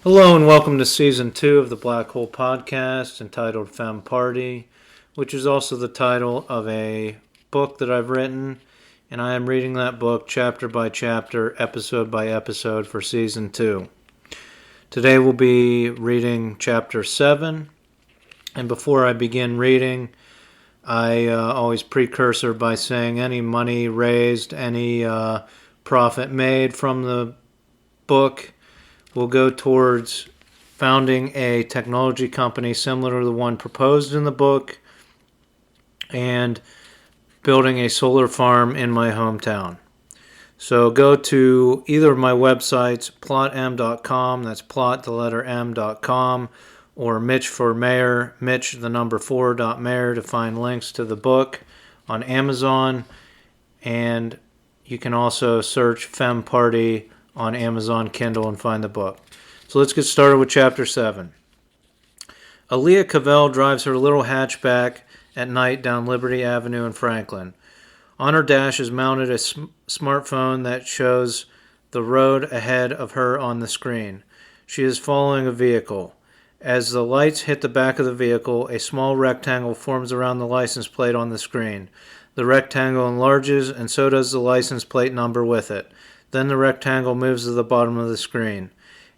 Hello and welcome to Season 2 of the Black Hole Podcast entitled Femme Party, which is also the title of a book that I've written, and I am reading that book chapter by chapter, episode by episode for Season 2. Today we'll be reading Chapter 7, and before I begin reading, I always precursor by saying any money raised, any profit made from the book will go towards founding a technology company similar to the one proposed in the book and building a solar farm in my hometown. So go to either of my websites, plotm.com, that's plot the letter m.com, or Mitch for Mayor, Mitch the number 4.mayor to find links to the book on Amazon. And you can also search Femme Party on Amazon Kindle and find the book. So let's get started with Chapter 7. Aaliyah Cavell drives her little hatchback at night down Liberty Avenue in Franklin. On her dash is mounted a smartphone that shows the road ahead of her on the screen. She is following a vehicle. As the lights hit the back of the vehicle, a small rectangle forms around the license plate on the screen. The rectangle enlarges, and so does the license plate number with it. Then the rectangle moves to the bottom of the screen.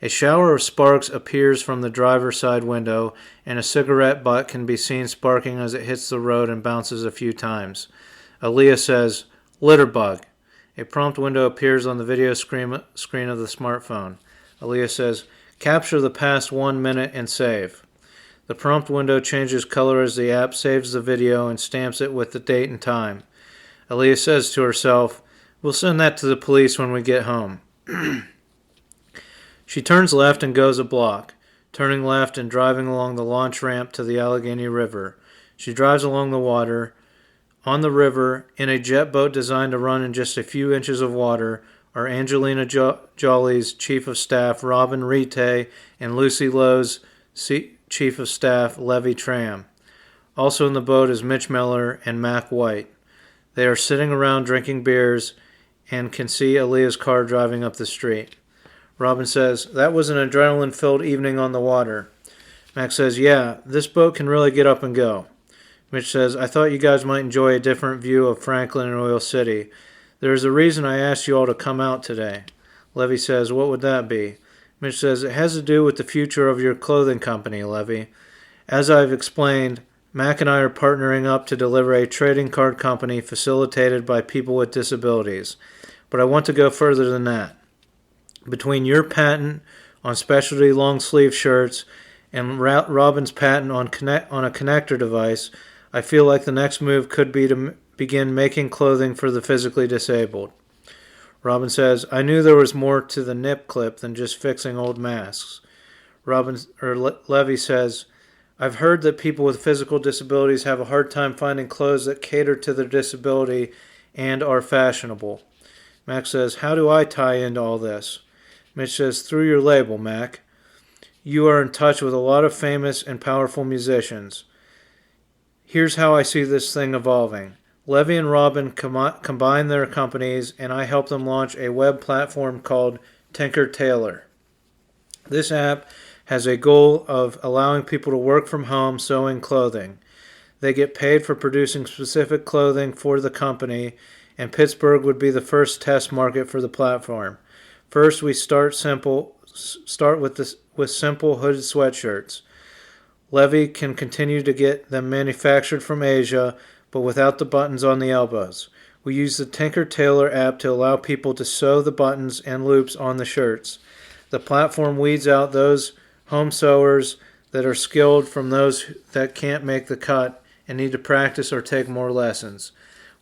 A shower of sparks appears from the driver's side window, and a cigarette butt can be seen sparking as it hits the road and bounces a few times. Aaliyah says, "Litter bug." A prompt window appears on the video screen of the smartphone. Aaliyah says, "Capture the past 1 minute and save." The prompt window changes color as the app saves the video and stamps it with the date and time. Aaliyah says to herself, "We'll send that to the police when we get home." She turns left and goes a block, turning left and driving along the launch ramp to the Allegheny River. She drives along the water. On the river, in a jet boat designed to run in just a few inches of water, are Angelina Jolie's Chief of Staff, Robin Rite, and Lucy Lowe's Chief of Staff, Levy Tram. Also in the boat is Mitch Miller and Mac White. They are sitting around drinking beers and can see Aaliyah's car driving up the street. Robin says, "That was an adrenaline-filled evening on the water." Max says, "Yeah, this boat can really get up and go." Mitch says, "I thought you guys might enjoy a different view of Franklin and Oil City. There's a reason I asked you all to come out today." Levy says, "What would that be?" Mitch says, "It has to do with the future of your clothing company, Levy. As I've explained, Mac and I are partnering up to deliver a trading card company facilitated by people with disabilities. But I want to go further than that. Between your patent on specialty long-sleeve shirts and Robin's patent on a connector device, I feel like the next move could be to begin making clothing for the physically disabled." Robin says, "I knew there was more to the nip clip than just fixing old masks." Levy says, "I've heard that people with physical disabilities have a hard time finding clothes that cater to their disability and are fashionable." Mac says, "How do I tie into all this?" Mitch says, "Through your label, Mac. You are in touch with a lot of famous and powerful musicians. Here's how I see this thing evolving. Levy and Robin combine their companies, and I help them launch a web platform called Tinker Tailor. This app has a goal of allowing people to work from home sewing clothing. They get paid for producing specific clothing for the company, and Pittsburgh would be the first test market for the platform. First, we start with simple hooded sweatshirts. Levy can continue to get them manufactured from Asia, but without the buttons on the elbows. We use the Tinker Tailor app to allow people to sew the buttons and loops on the shirts. The platform weeds out those home sewers that are skilled from those that can't make the cut and need to practice or take more lessons.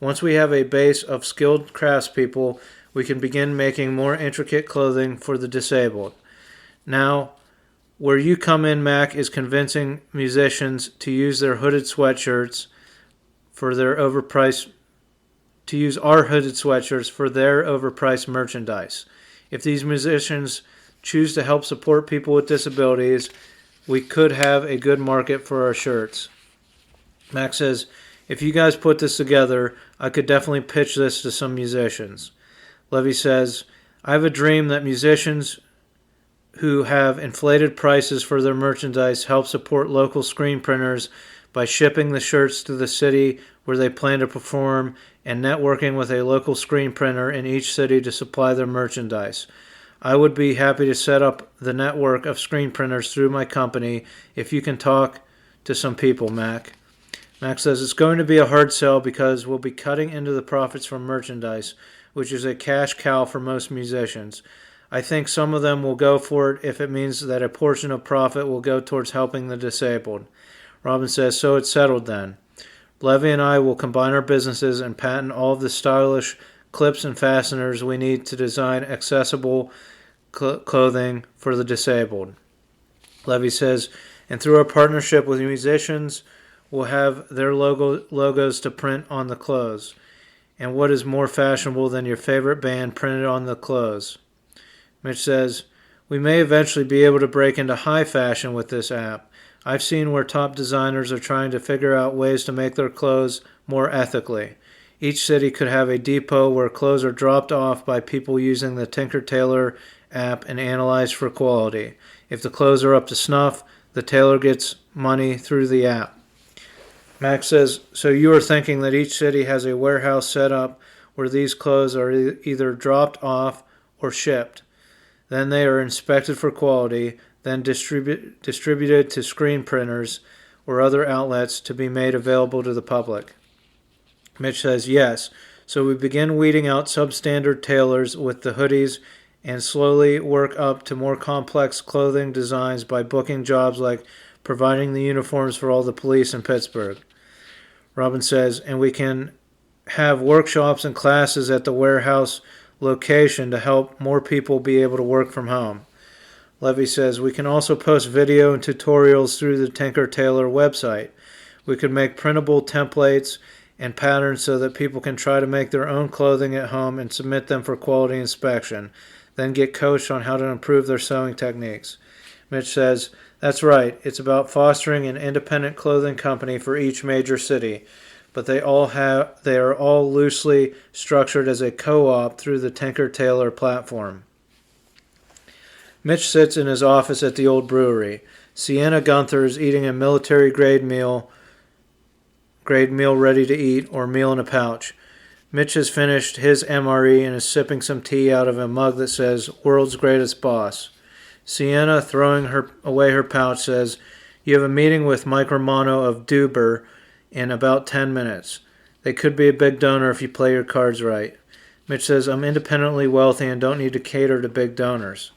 Once we have a base of skilled craftspeople, we can begin making more intricate clothing for the disabled. Now, where you come in, Mac, is convincing musicians to use their hooded sweatshirts for their overpriced merchandise. If these musicians choose to help support people with disabilities, we could have a good market for our shirts." Max says, "If you guys put this together, I could definitely pitch this to some musicians." Levy says, "I have a dream that musicians who have inflated prices for their merchandise help support local screen printers by shipping the shirts to the city where they plan to perform and networking with a local screen printer in each city to supply their merchandise. I would be happy to set up the network of screen printers through my company if you can talk to some people, Mac. Mac says it's going to be a hard sell because we'll be cutting into the profits from merchandise, which is a cash cow for most musicians. I think some of them will go for it if it means that a portion of profit will go towards helping the disabled. Robin says, so it's settled then. Levy and I will combine our businesses and patent all of the stylish clips and fasteners we need to design accessible clothing for the disabled. Levy says, and through our partnership with musicians, we'll have their logos to print on the clothes. And what is more fashionable than your favorite band printed on the clothes? Mitch says, we may eventually be able to break into high fashion with this app. I've seen where top designers are trying to figure out ways to make their clothes more ethically. Each city could have a depot where clothes are dropped off by people using the Tinker Tailor app and analyzed for quality. If the clothes are up to snuff, the tailor gets money through the app. Max says, so you are thinking that each city has a warehouse set up where these clothes are either dropped off or shipped. Then they are inspected for quality, then distributed to screen printers or other outlets to be made available to the public. Mitch says, yes. So we begin weeding out substandard tailors with the hoodies and slowly work up to more complex clothing designs by booking jobs like providing the uniforms for all the police in Pittsburgh. Robin says, and we can have workshops and classes at the warehouse location to help more people be able to work from home. Levy says, we can also post video and tutorials through the Tinker Tailor website. We could make printable templates and patterns so that people can try to make their own clothing at home and submit them for quality inspection, then get coached on how to improve their sewing techniques. Mitch says, that's right. It's about fostering an independent clothing company for each major city, but they are all loosely structured as a co-op through the Tinker Tailor platform. Mitch sits in his office at the old brewery. Sienna Gunther is eating a military-grade meal ready to eat, or meal in a pouch. Mitch has finished his MRE and is sipping some tea out of a mug that says, World's Greatest Boss. Sienna, throwing away her pouch, says, you have a meeting with Mike Romano of Duber in about 10 minutes. They could be a big donor if you play your cards right. Mitch says, I'm independently wealthy and don't need to cater to big donors.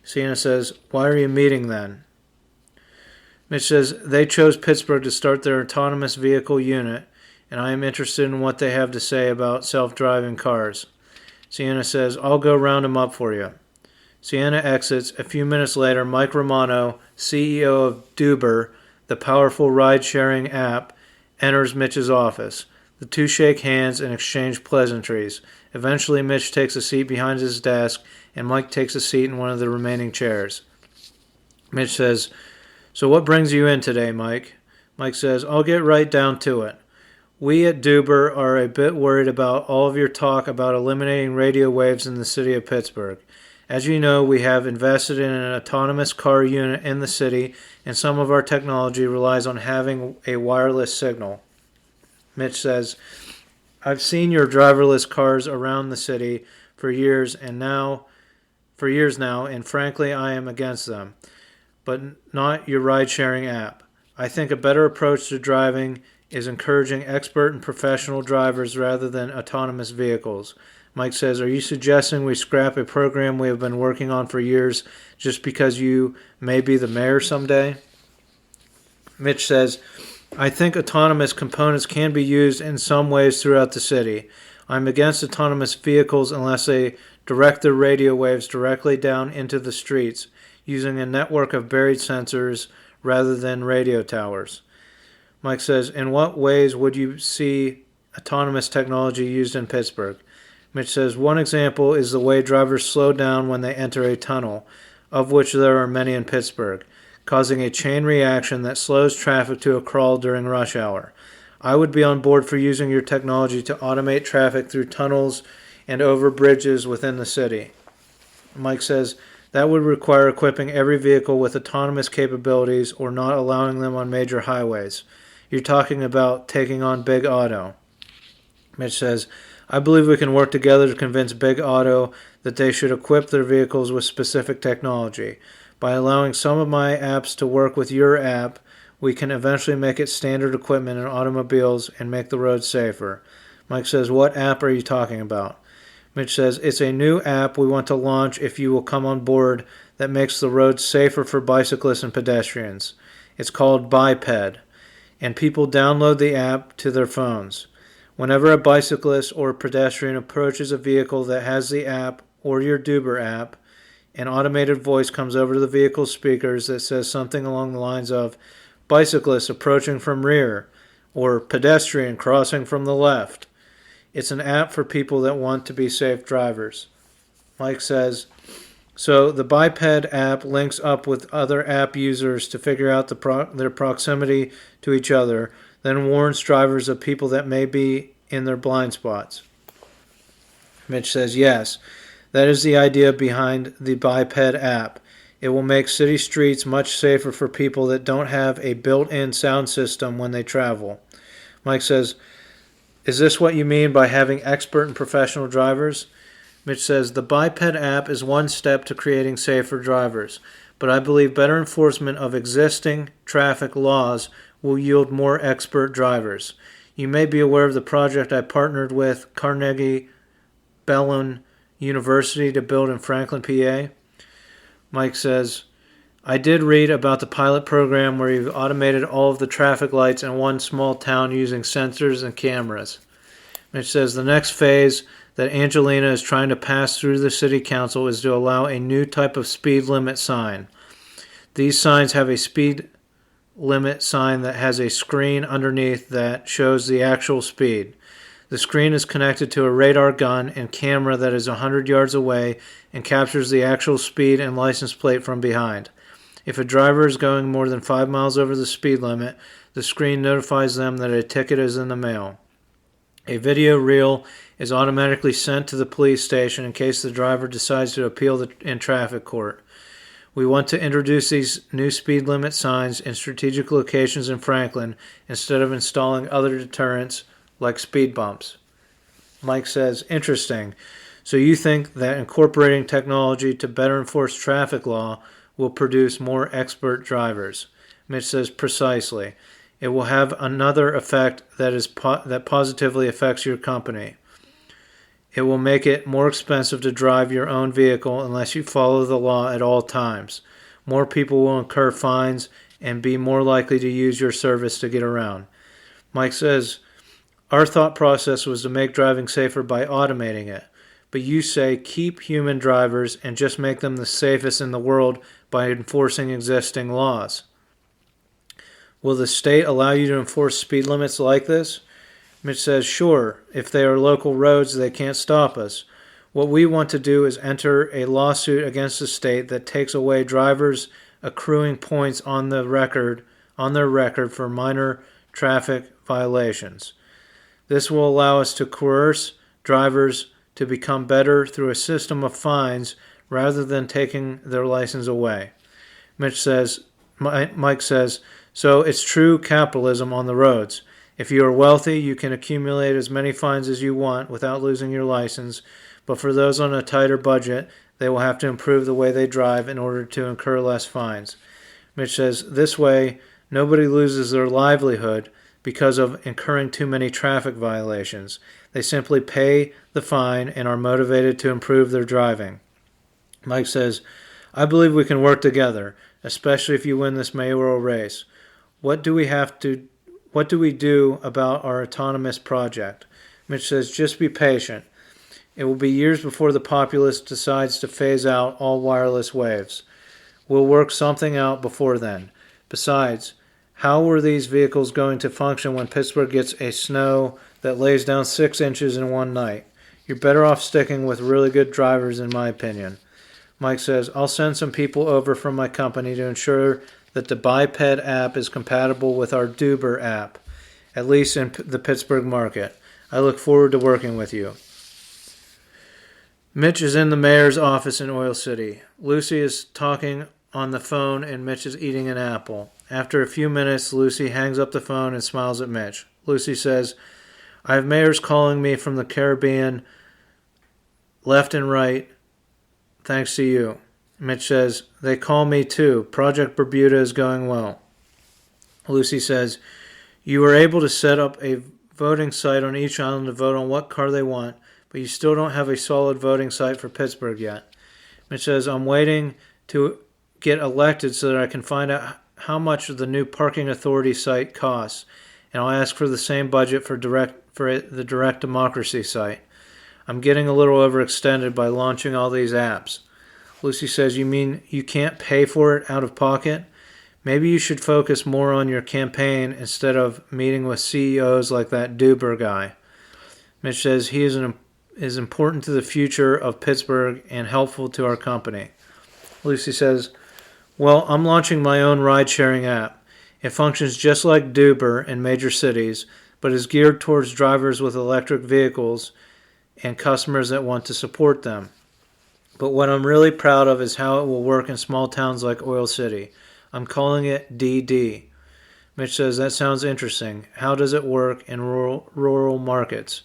Sienna says, why are you meeting then? Mitch says, they chose Pittsburgh to start their autonomous vehicle unit, and I am interested in what they have to say about self-driving cars. Sienna says, I'll go round them up for you. Sienna exits. A few minutes later, Mike Romano, CEO of Duber, the powerful ride-sharing app, enters Mitch's office. The two shake hands and exchange pleasantries. Eventually, Mitch takes a seat behind his desk, and Mike takes a seat in one of the remaining chairs. Mitch says, so what brings you in today, Mike? Mike says, I'll get right down to it. We at Duber are a bit worried about all of your talk about eliminating radio waves in the city of Pittsburgh. As you know, we have invested in an autonomous car unit in the city, and some of our technology relies on having a wireless signal. Mitch says, I've seen your driverless cars around the city for years now, and frankly, I am against them, but not your ride-sharing app. I think a better approach to driving is encouraging expert and professional drivers rather than autonomous vehicles. Mike says, are you suggesting we scrap a program we have been working on for years just because you may be the mayor someday? Mitch says, I think autonomous components can be used in some ways throughout the city. I'm against autonomous vehicles unless they direct their radio waves directly down into the streets using a network of buried sensors rather than radio towers. Mike says, in what ways would you see autonomous technology used in Pittsburgh? Mitch says, one example is the way drivers slow down when they enter a tunnel, of which there are many in Pittsburgh, causing a chain reaction that slows traffic to a crawl during rush hour. I would be on board for using your technology to automate traffic through tunnels and over bridges within the city. Mike says, That would require equipping every vehicle with autonomous capabilities or not allowing them on major highways. You're talking about taking on Big Auto. Mitch says, I believe we can work together to convince Big Auto that they should equip their vehicles with specific technology. By allowing some of my apps to work with your app, we can eventually make it standard equipment in automobiles and make the roads safer. Mike says, what app are you talking about? Mitch says, it's a new app we want to launch if you will come on board that makes the roads safer for bicyclists and pedestrians. It's called Biped, and people download the app to their phones. Whenever a bicyclist or pedestrian approaches a vehicle that has the app or your Uber app, an automated voice comes over to the vehicle's speakers that says something along the lines of, bicyclist approaching from rear, or pedestrian crossing from the left. It's an app for people that want to be safe drivers. Mike says, so the Biped app links up with other app users to figure out their proximity to each other, then warns drivers of people that may be in their blind spots. Mitch says, yes, that is the idea behind the Biped app. It will make city streets much safer for people that don't have a built-in sound system when they travel. Mike says, is this what you mean by having expert and professional drivers? Mitch says, the Biped app is one step to creating safer drivers, but I believe better enforcement of existing traffic laws will yield more expert drivers. You may be aware of the project I partnered with Carnegie Mellon University to build in Franklin, PA. Mike says, I did read about the pilot program where you've automated all of the traffic lights in one small town using sensors and cameras. Mitch says, the next phase that Angelina is trying to pass through the city council is to allow a new type of speed limit sign. These signs have a speed limit sign that has a screen underneath that shows the actual speed. The screen is connected to a radar gun and camera that is 100 yards away and captures the actual speed and license plate from behind. If a driver is going more than 5 miles over the speed limit, the screen notifies them that a ticket is in the mail. A video reel is automatically sent to the police station in case the driver decides to appeal in traffic court. We want to introduce these new speed limit signs in strategic locations in Franklin instead of installing other deterrents like speed bumps. Mike says, interesting. So you think that incorporating technology to better enforce traffic law will produce more expert drivers? Mitch says, precisely. It will have another effect that positively affects your company. It will make it more expensive to drive your own vehicle unless you follow the law at all times. More people will incur fines and be more likely to use your service to get around. Mike says, our thought process was to make driving safer by automating it, but you say keep human drivers and just make them the safest in the world by enforcing existing laws. Will the state allow you to enforce speed limits like this? Mitch says, sure. If they are local roads, they can't stop us. What we want to do is enter a lawsuit against the state that takes away drivers accruing points on their record for minor traffic violations. This will allow us to coerce drivers to become better through a system of fines rather than taking their license away. Mike says, so it's true capitalism on the roads. If you are wealthy, you can accumulate as many fines as you want without losing your license, but for those on a tighter budget, they will have to improve the way they drive in order to incur less fines. Mitch says, this way, nobody loses their livelihood because of incurring too many traffic violations. They simply pay the fine and are motivated to improve their driving. Mike says, I believe we can work together, especially if you win this mayoral race. What do we do about our autonomous project? Mitch says, just be patient. It will be years before the populace decides to phase out all wireless waves. We'll work something out before then. Besides, how were these vehicles going to function when Pittsburgh gets a snow that lays down 6 inches in one night? You're better off sticking with really good drivers, in my opinion. Mike says, I'll send some people over from my company to ensure that the Biped app is compatible with our Uber app, at least in the Pittsburgh market. I look forward to working with you. Mitch is in the mayor's office in Oil City. Lucy is talking on the phone and Mitch is eating an apple. After a few minutes, Lucy hangs up the phone and smiles at Mitch. Lucy says, I have mayors calling me from the Caribbean, left and right, thanks to you. Mitch says, they call me too. Project Bermuda is going well. Lucy says, you were able to set up a voting site on each island to vote on what car they want, but you still don't have a solid voting site for Pittsburgh yet. Mitch says, I'm waiting to get elected so that I can find out how much the new parking authority site costs, and I'll ask for the same budget for the direct democracy site. I'm getting a little overextended by launching all these apps. Lucy says, you mean you can't pay for it out of pocket? Maybe you should focus more on your campaign instead of meeting with CEOs like that Duber guy. Mitch says he is important to the future of Pittsburgh and helpful to our company. Lucy says, well, I'm launching my own ride-sharing app. It functions just like Duber in major cities, but is geared towards drivers with electric vehicles and customers that want to support them. But what I'm really proud of is how it will work in small towns like Oil City. I'm calling it DD. Mitch says, that sounds interesting. How does it work in rural markets?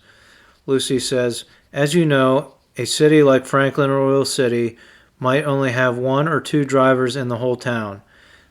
Lucy says, as you know, a city like Franklin or Oil City might only have 1 or 2 drivers in the whole town.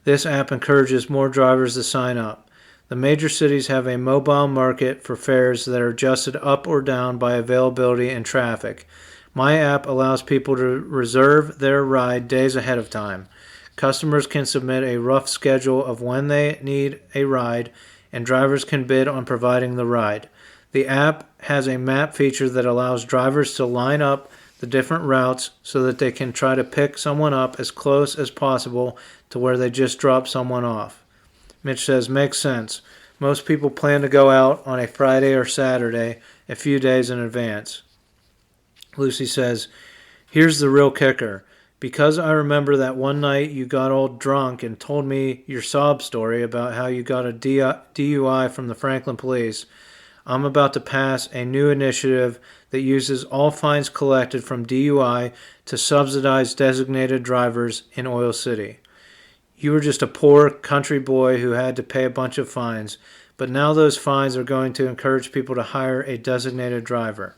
This app encourages more drivers to sign up. The major cities have a mobile market for fares that are adjusted up or down by availability and traffic. My app allows people to reserve their ride days ahead of time. Customers can submit a rough schedule of when they need a ride, and drivers can bid on providing the ride. The app has a map feature that allows drivers to line up the different routes so that they can try to pick someone up as close as possible to where they just dropped someone off. Mitch says, makes sense. Most people plan to go out on a Friday or Saturday a few days in advance. Lucy says, here's the real kicker. Because I remember that one night you got all drunk and told me your sob story about how you got a DUI from the Franklin police, I'm about to pass a new initiative that uses all fines collected from DUI to subsidize designated drivers in Oil City. You were just a poor country boy who had to pay a bunch of fines, but now those fines are going to encourage people to hire a designated driver.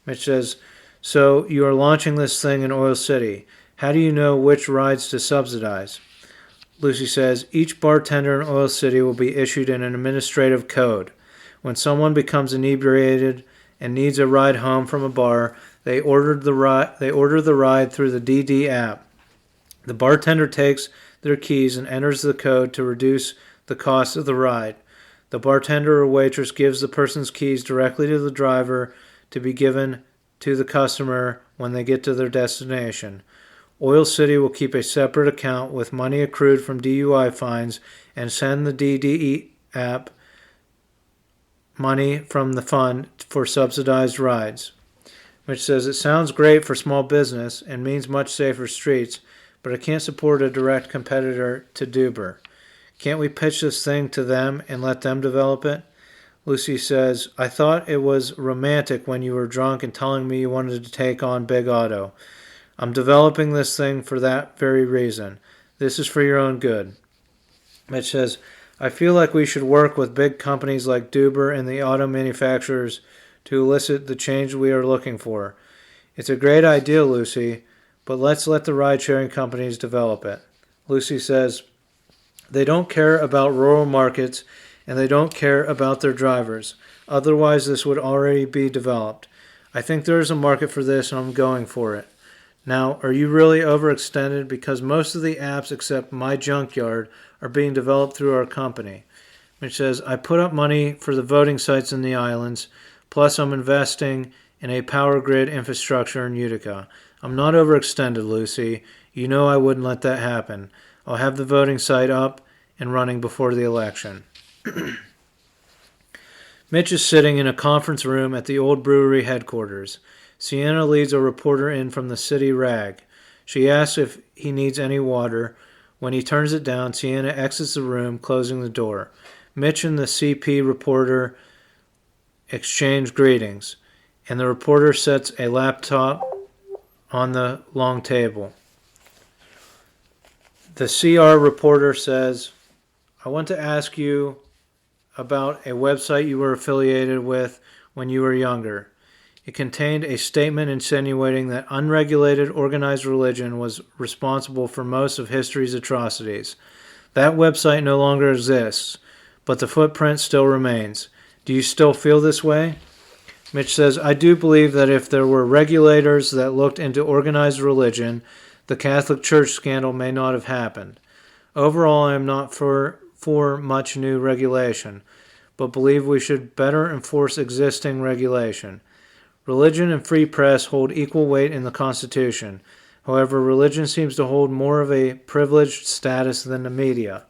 Mitch says, so you are launching this thing in Oil City. How do you know which rides to subsidize? Lucy says, each bartender in Oil City will be issued an administrative code. When someone becomes inebriated and needs a ride home from a bar, they order the ride through the DD app. The bartender takes their keys and enters the code to reduce the cost of the ride. The bartender or waitress gives the person's keys directly to the driver to be given to the customer when they get to their destination. Oil City will keep a separate account with money accrued from DUI fines and send the DDE app money from the fund for subsidized rides. Which says, it sounds great for small business and means much safer streets, but I can't support a direct competitor to Duber. Can't we pitch this thing to them and let them develop it? Lucy says, I thought it was romantic when you were drunk and telling me you wanted to take on Big Auto. I'm developing this thing for that very reason. This is for your own good. Mitch says, I feel like we should work with big companies like Duber and the auto manufacturers to elicit the change we are looking for. It's a great idea, Lucy, but let's let the ride-sharing companies develop it. Lucy says, they don't care about rural markets and they don't care about their drivers. Otherwise, this would already be developed. I think there is a market for this and I'm going for it. Now, are you really overextended? Because most of the apps except My Junkyard are being developed through our company. Which says, I put up money for the voting sites in the islands, plus I'm investing in a power grid infrastructure in Utica. I'm not overextended, Lucy. You know I wouldn't let that happen. I'll have the voting site up and running before the election. Mitch is sitting in a conference room at the old brewery headquarters. Sienna leads a reporter in from the city rag. She asks if he needs any water. When he turns it down, Sienna exits the room, closing the door. Mitch and the CP reporter exchange greetings, and the reporter sets a laptop on the long table. The CR reporter says, I want to ask you about a website you were affiliated with when you were younger. It contained a statement insinuating that unregulated organized religion was responsible for most of history's atrocities. That website no longer exists, but the footprint still remains. Do you still feel this way? Mitch says, I do believe that if there were regulators that looked into organized religion, the Catholic Church scandal may not have happened. Overall, I am not for much new regulation, but believe we should better enforce existing regulation. Religion and free press hold equal weight in the Constitution. However, religion seems to hold more of a privileged status than the media.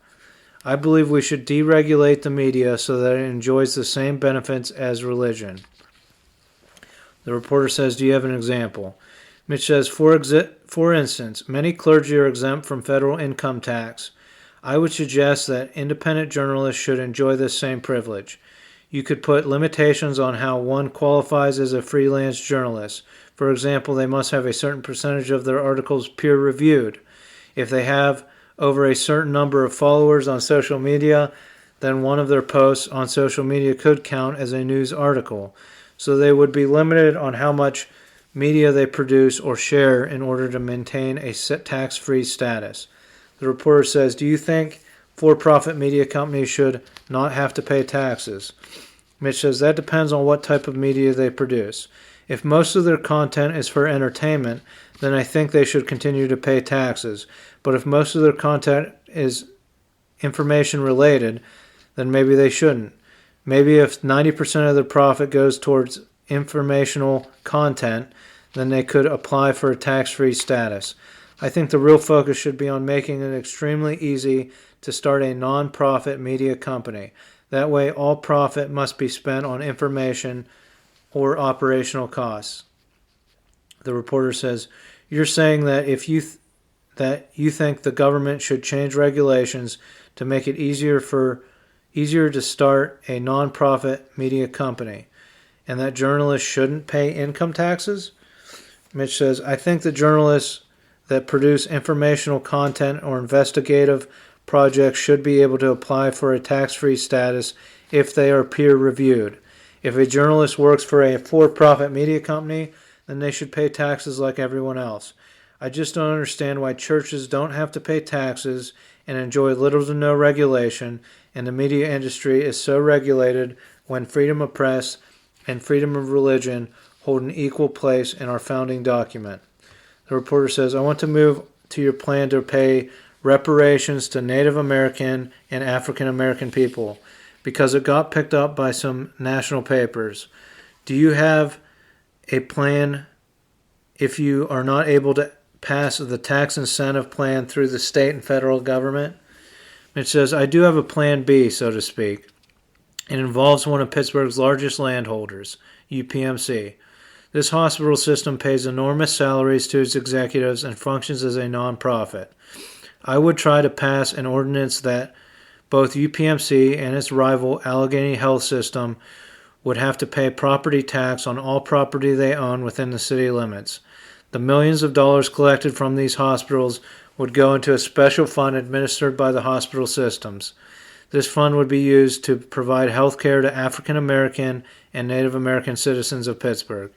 I believe we should deregulate the media so that it enjoys the same benefits as religion. The reporter says, do you have an example? Mitch says, for instance, many clergy are exempt from federal income tax. I would suggest that independent journalists should enjoy this same privilege. You could put limitations on how one qualifies as a freelance journalist. For example, they must have a certain percentage of their articles peer-reviewed. If they have over a certain number of followers on social media, then one of their posts on social media could count as a news article. So they would be limited on how much media they produce or share in order to maintain a tax-free status. The reporter says, do you think for-profit media companies should not have to pay taxes? Mitch says, that depends on what type of media they produce. If most of their content is for entertainment, then I think they should continue to pay taxes. But if most of their content is information-related, then maybe they shouldn't. Maybe if 90% of their profit goes towards informational content, then they could apply for a tax-free status. I think the real focus should be on making it extremely easy to start a non-profit media company. That way, all profit must be spent on information or operational costs. The reporter says, you're saying that if you think the government should change regulations to make it easier to start a non-profit media company, and that journalists shouldn't pay income taxes? Mitch says, I think the journalists that produce informational content or investigative projects should be able to apply for a tax-free status if they are peer-reviewed. If a journalist works for a for-profit media company, then they should pay taxes like everyone else. I just don't understand why churches don't have to pay taxes and enjoy little to no regulation, and the media industry is so regulated when freedom of press and freedom of religion hold an equal place in our founding document. The reporter says, I want to move to your plan to pay reparations to Native American and African American people because it got picked up by some national papers. Do you have a plan if you are not able to pass the tax incentive plan through the state and federal government? It says, I do have a plan B, so to speak. It involves one of Pittsburgh's largest landholders, UPMC. This hospital system pays enormous salaries to its executives and functions as a non-profit. I would try to pass an ordinance that both UPMC and its rival Allegheny Health System would have to pay property tax on all property they own within the city limits. The millions of dollars collected from these hospitals would go into a special fund administered by the hospital systems. This fund would be used to provide health care to African American and Native American citizens of Pittsburgh.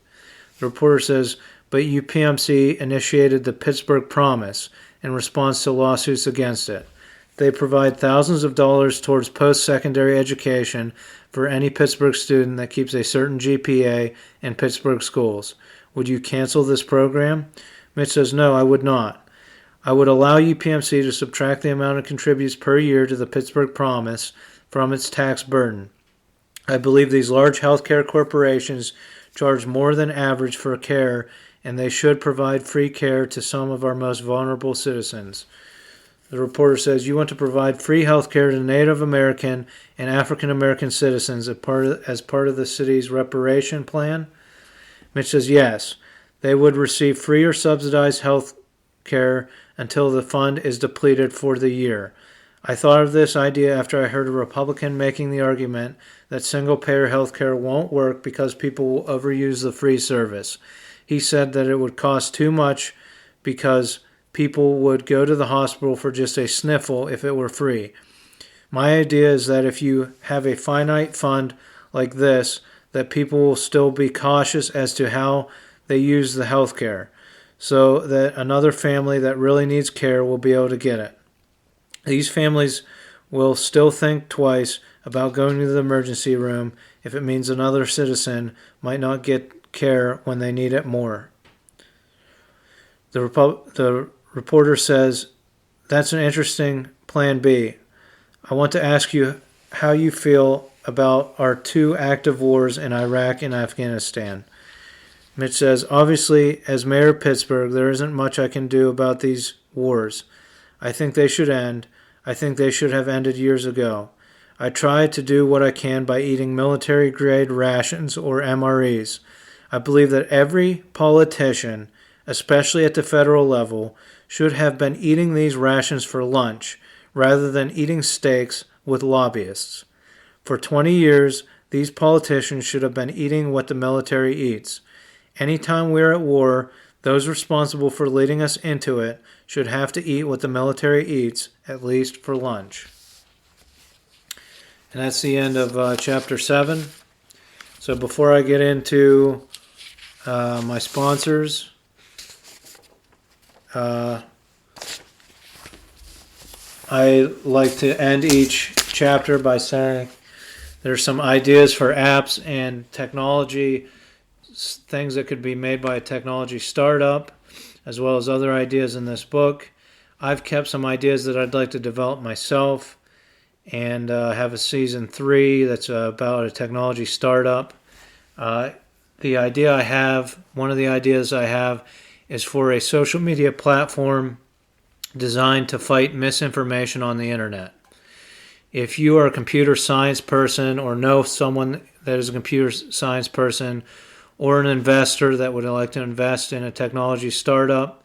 The reporter says, but UPMC initiated the Pittsburgh Promise in response to lawsuits against it. They provide thousands of dollars towards post-secondary education for any Pittsburgh student that keeps a certain GPA in Pittsburgh schools. Would you cancel this program? Mitch says, no, I would not. I would allow UPMC to subtract the amount it contributes per year to the Pittsburgh Promise from its tax burden. I believe these large healthcare corporations charge more than average for care, and they should provide free care to some of our most vulnerable citizens. The reporter says, you want to provide free health care to Native American and African American citizens as part of the city's reparation plan? Mitch says, yes. They would receive free or subsidized health care until the fund is depleted for the year. I thought of this idea after I heard a Republican making the argument that single-payer health care won't work because people will overuse the free service. he said that it would cost too much because people would go to the hospital for just a sniffle if it were free. My idea is that if you have a finite fund like this, that people will still be cautious as to how they use the health care, so that another family that really needs care will be able to get it. These families will still think twice about going to the emergency room if it means another citizen might not get care when they need it more. The reporter says, "That's an interesting plan B. I want to ask you how you feel about our two active wars in Iraq and Afghanistan." Mitch says, "Obviously, as mayor of Pittsburgh, there isn't much I can do about these wars. I think they should end. I think they should have ended years ago. I try to do what I can by eating military-grade rations or MREs. I believe that every politician, especially at the federal level, should have been eating these rations for lunch rather than eating steaks with lobbyists. For 20 years, these politicians should have been eating what the military eats. Anytime we're at war, those responsible for leading us into it should have to eat what the military eats, at least for lunch." And that's the end of Chapter 7. So before I get into my sponsors, I like to end each chapter by saying there's some ideas for apps and technology, things that could be made by a technology startup, as well as other ideas in this book. I've kept some ideas that I'd like to develop myself, and have a season 3 that's about a technology startup. The idea I have, one of the ideas I have, is for a social media platform designed to fight misinformation on the internet. If you are a computer science person or know someone that is a computer science person or an investor that would like to invest in a technology startup,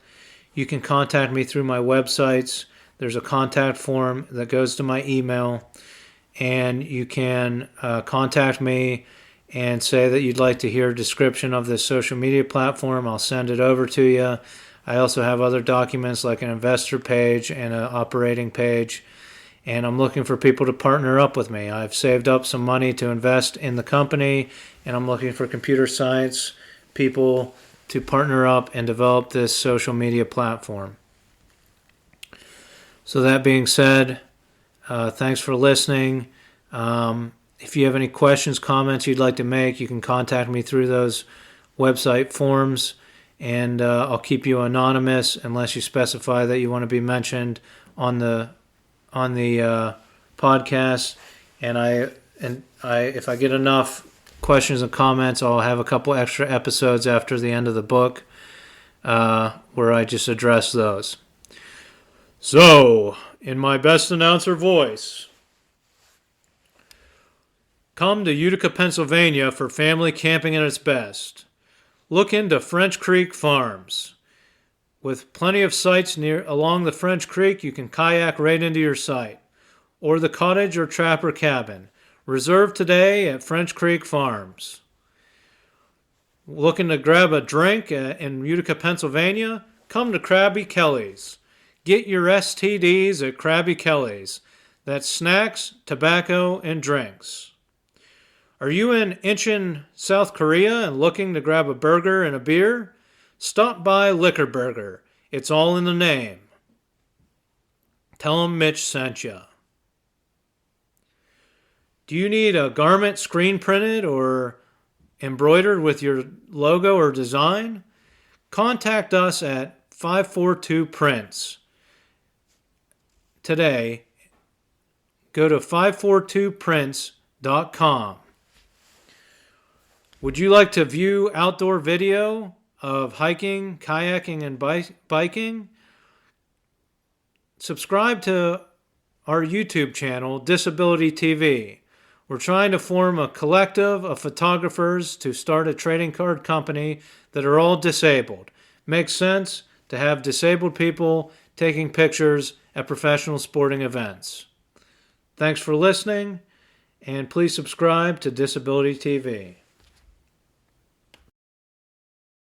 you can contact me through my websites. There's a contact form that goes to my email, and you can contact me and say that you'd like to hear a description of this social media platform. I'll send it over to you. I also have other documents like an investor page and an operating page, and I'm looking for people to partner up with me. I've saved up some money to invest in the company, and I'm looking for computer science people to partner up and develop this social media platform. So that being said, thanks for listening. If you have any questions, comments you'd like to make, you can contact me through those website forms, and I'll keep you anonymous unless you specify that you want to be mentioned on the podcast. And if I get enough questions and comments, I'll have a couple extra episodes after the end of the book where I just address those. So, in my best announcer voice, come to Utica, Pennsylvania for family camping at its best. Look into French Creek Farms. With plenty of sites along the French Creek, you can kayak right into your site, or the cottage or trapper cabin. Reserve today at French Creek Farms. Looking to grab a drink in Utica, Pennsylvania? Come to Krabby Kelly's. Get your STDs at Krabby Kelly's. That's snacks, tobacco, and drinks. Are you in Incheon, South Korea and looking to grab a burger and a beer? Stop by Liquor Burger. It's all in the name. Tell them Mitch sent you. Do you need a garment screen printed or embroidered with your logo or design? Contact us at 542 Prints. Today, go to 542prints.com. Would you like to view outdoor video of hiking, kayaking, and biking? Subscribe to our YouTube channel, Disability TV. We're trying to form a collective of photographers to start a trading card company that are all disabled. Makes sense to have disabled people taking pictures at professional sporting events. Thanks for listening, and please subscribe to Disability TV.